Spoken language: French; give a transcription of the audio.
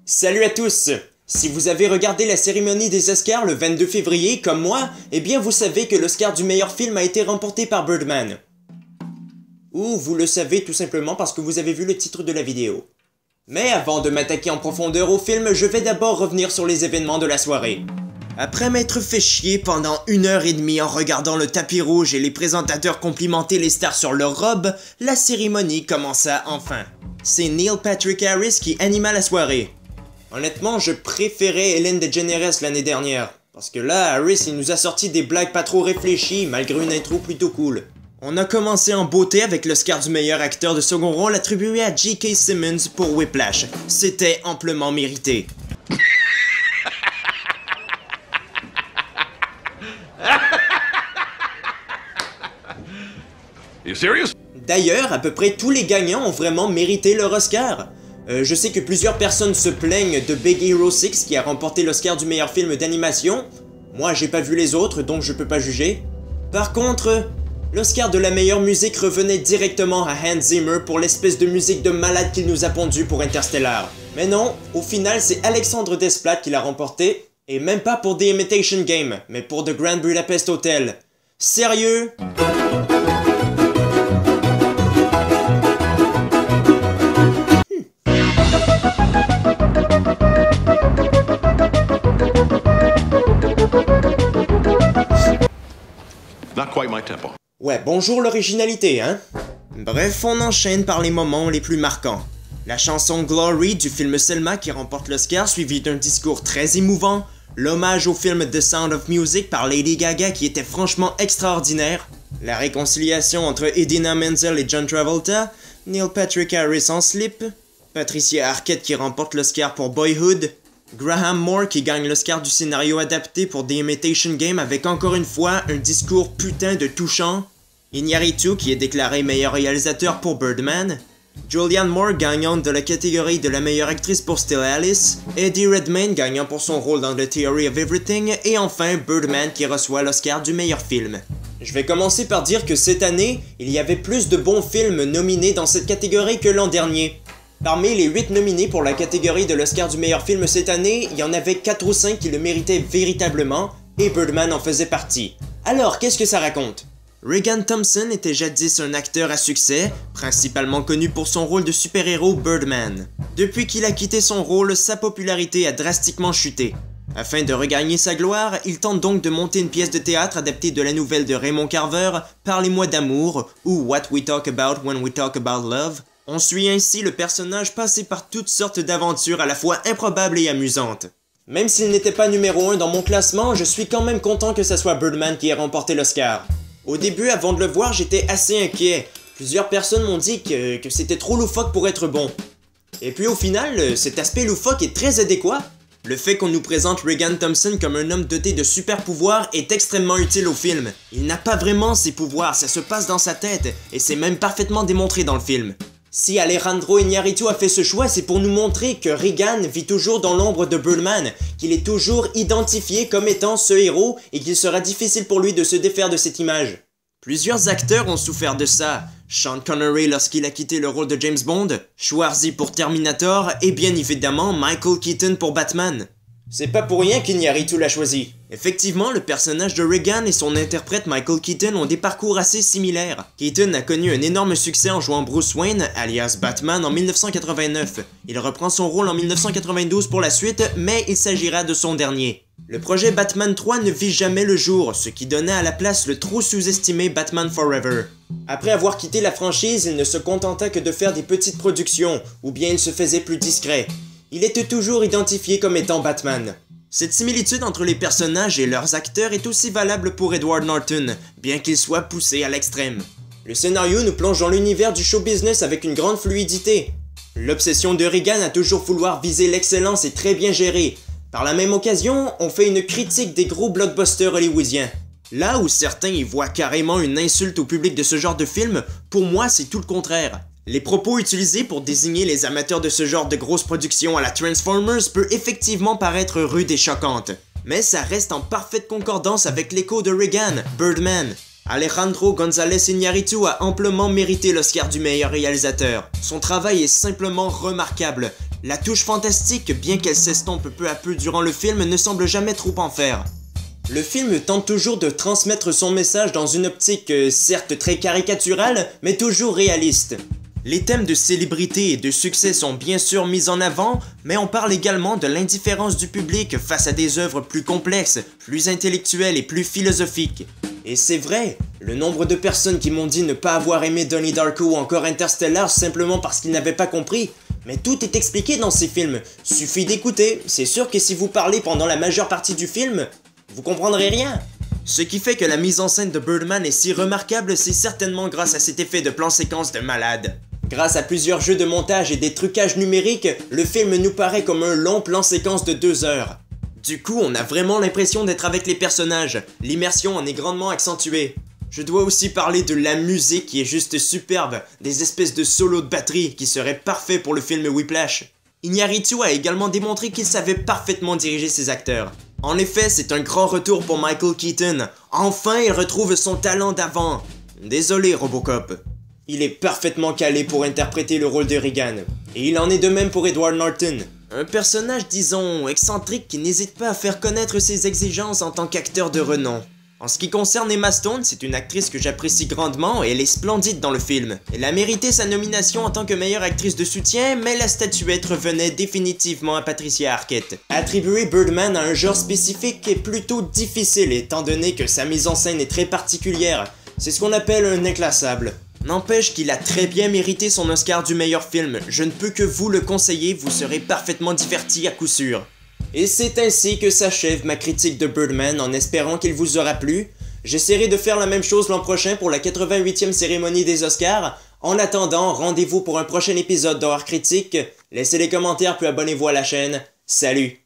Salut à tous! Si vous avez regardé la cérémonie des Oscars le 22 février, comme moi, eh bien vous savez que l'Oscar du meilleur film a été remporté par Birdman. Ou vous le savez tout simplement parce que vous avez vu le titre de la vidéo. Mais avant de m'attaquer en profondeur au film, je vais d'abord revenir sur les événements de la soirée. Après m'être fait chier pendant 1h30 en regardant le tapis rouge et les présentateurs complimenter les stars sur leurs robes, la cérémonie commença enfin. C'est Neil Patrick Harris qui anima la soirée. Honnêtement, je préférais Ellen DeGeneres l'année dernière. Parce que là, Harris, il nous a sorti des blagues pas trop réfléchies, malgré une intro plutôt cool. On a commencé en beauté avec l'Oscar du meilleur acteur de second rôle attribué à J.K. Simmons pour Whiplash. C'était amplement mérité. You serious? D'ailleurs, à peu près tous les gagnants ont vraiment mérité leur Oscar. Je sais que plusieurs personnes se plaignent de Big Hero 6 qui a remporté l'Oscar du meilleur film d'animation. Moi, j'ai pas vu les autres, donc je peux pas juger. Par contre, l'Oscar de la meilleure musique revenait directement à Hans Zimmer pour l'espèce de musique de malade qu'il nous a pondue pour Interstellar. Mais non, au final, c'est Alexandre Desplat qui l'a remporté, et même pas pour The Imitation Game, mais pour The Grand Budapest Hotel. Sérieux? Not quite my tempo. Ouais, bonjour l'originalité, hein? Bref, on enchaîne par les moments les plus marquants. La chanson Glory du film Selma qui remporte l'Oscar, suivi d'un discours très émouvant, l'hommage au film The Sound of Music par Lady Gaga qui était franchement extraordinaire, la réconciliation entre Idina Menzel et John Travolta, Neil Patrick Harris en slip, Patricia Arquette qui remporte l'Oscar pour Boyhood, Graham Moore qui gagne l'Oscar du scénario adapté pour The Imitation Game avec encore une fois un discours putain de touchant, Iñárritu qui est déclaré meilleur réalisateur pour Birdman, Julianne Moore gagnante de la catégorie de la meilleure actrice pour Still Alice, Eddie Redmayne gagnant pour son rôle dans The Theory of Everything, et enfin Birdman qui reçoit l'Oscar du meilleur film. Je vais commencer par dire que cette année, il y avait plus de bons films nominés dans cette catégorie que l'an dernier. Parmi les 8 nominés pour la catégorie de l'Oscar du meilleur film cette année, il y en avait 4 ou 5 qui le méritaient véritablement, et Birdman en faisait partie. Alors, qu'est-ce que ça raconte? Regan Thompson était jadis un acteur à succès, principalement connu pour son rôle de super-héros Birdman. Depuis qu'il a quitté son rôle, sa popularité a drastiquement chuté. Afin de regagner sa gloire, il tente donc de monter une pièce de théâtre adaptée de la nouvelle de Raymond Carver, Parlez-moi d'amour, ou What We Talk About When We Talk About Love. On suit ainsi le personnage passé par toutes sortes d'aventures à la fois improbables et amusantes. Même s'il n'était pas numéro 1 dans mon classement, je suis quand même content que ça soit Birdman qui ait remporté l'Oscar. Au début, avant de le voir, j'étais assez inquiet. Plusieurs personnes m'ont dit que c'était trop loufoque pour être bon. Et puis au final, cet aspect loufoque est très adéquat. Le fait qu'on nous présente Regan Thompson comme un homme doté de super pouvoirs est extrêmement utile au film. Il n'a pas vraiment ses pouvoirs, ça se passe dans sa tête, et c'est même parfaitement démontré dans le film. Si Alejandro Iñárritu a fait ce choix, c'est pour nous montrer que Regan vit toujours dans l'ombre de Birdman, qu'il est toujours identifié comme étant ce héros et qu'il sera difficile pour lui de se défaire de cette image. Plusieurs acteurs ont souffert de ça. Sean Connery lorsqu'il a quitté le rôle de James Bond, Schwarzy pour Terminator et bien évidemment Michael Keaton pour Batman. C'est pas pour rien qu'Iñárritu l'a choisi. Effectivement, le personnage de Regan et son interprète Michael Keaton ont des parcours assez similaires. Keaton a connu un énorme succès en jouant Bruce Wayne, alias Batman, en 1989. Il reprend son rôle en 1992 pour la suite, mais il s'agira de son dernier. Le projet Batman 3 ne vit jamais le jour, ce qui donna à la place le trop sous-estimé Batman Forever. Après avoir quitté la franchise, il ne se contenta que de faire des petites productions, ou bien il se faisait plus discret. Il était toujours identifié comme étant Batman. Cette similitude entre les personnages et leurs acteurs est aussi valable pour Edward Norton, bien qu'il soit poussé à l'extrême. Le scénario nous plonge dans l'univers du show business avec une grande fluidité. L'obsession de Regan a toujours vouloir viser l'excellence est très bien gérée. Par la même occasion, on fait une critique des gros blockbusters hollywoodiens. Là où certains y voient carrément une insulte au public de ce genre de film, pour moi c'est tout le contraire. Les propos utilisés pour désigner les amateurs de ce genre de grosses productions à la Transformers peut effectivement paraître rude et choquante. Mais ça reste en parfaite concordance avec l'écho de Regan, Birdman. Alejandro González Iñárritu a amplement mérité l'Oscar du meilleur réalisateur. Son travail est simplement remarquable. La touche fantastique, bien qu'elle s'estompe peu à peu durant le film, ne semble jamais trop en faire. Le film tente toujours de transmettre son message dans une optique certes très caricaturale, mais toujours réaliste. Les thèmes de célébrité et de succès sont bien sûr mis en avant, mais on parle également de l'indifférence du public face à des œuvres plus complexes, plus intellectuelles et plus philosophiques. Et c'est vrai, le nombre de personnes qui m'ont dit ne pas avoir aimé Donnie Darko ou encore Interstellar simplement parce qu'ils n'avaient pas compris. Mais tout est expliqué dans ces films, suffit d'écouter, c'est sûr que si vous parlez pendant la majeure partie du film, vous comprendrez rien. Ce qui fait que la mise en scène de Birdman est si remarquable, c'est certainement grâce à cet effet de plan-séquence de malade. Grâce à plusieurs jeux de montage et des trucages numériques, le film nous paraît comme un long plan-séquence de 2 heures. Du coup, on a vraiment l'impression d'être avec les personnages, l'immersion en est grandement accentuée. Je dois aussi parler de la musique qui est juste superbe, des espèces de solos de batterie qui seraient parfaits pour le film Whiplash. Iñárritu a également démontré qu'il savait parfaitement diriger ses acteurs. En effet, c'est un grand retour pour Michael Keaton. Enfin, il retrouve son talent d'avant. Désolé, Robocop. Il est parfaitement calé pour interpréter le rôle de Regan. Et il en est de même pour Edward Norton. Un personnage, disons, excentrique qui n'hésite pas à faire connaître ses exigences en tant qu'acteur de renom. En ce qui concerne Emma Stone, c'est une actrice que j'apprécie grandement et elle est splendide dans le film. Elle a mérité sa nomination en tant que meilleure actrice de soutien, mais la statuette revenait définitivement à Patricia Arquette. Attribuer Birdman à un genre spécifique est plutôt difficile étant donné que sa mise en scène est très particulière. C'est ce qu'on appelle un inclassable. N'empêche qu'il a très bien mérité son Oscar du meilleur film. Je ne peux que vous le conseiller, vous serez parfaitement diverti à coup sûr. Et c'est ainsi que s'achève ma critique de Birdman en espérant qu'il vous aura plu. J'essaierai de faire la même chose l'an prochain pour la 88e cérémonie des Oscars. En attendant, rendez-vous pour un prochain épisode d'Horreur Critique. Laissez les commentaires puis abonnez-vous à la chaîne. Salut!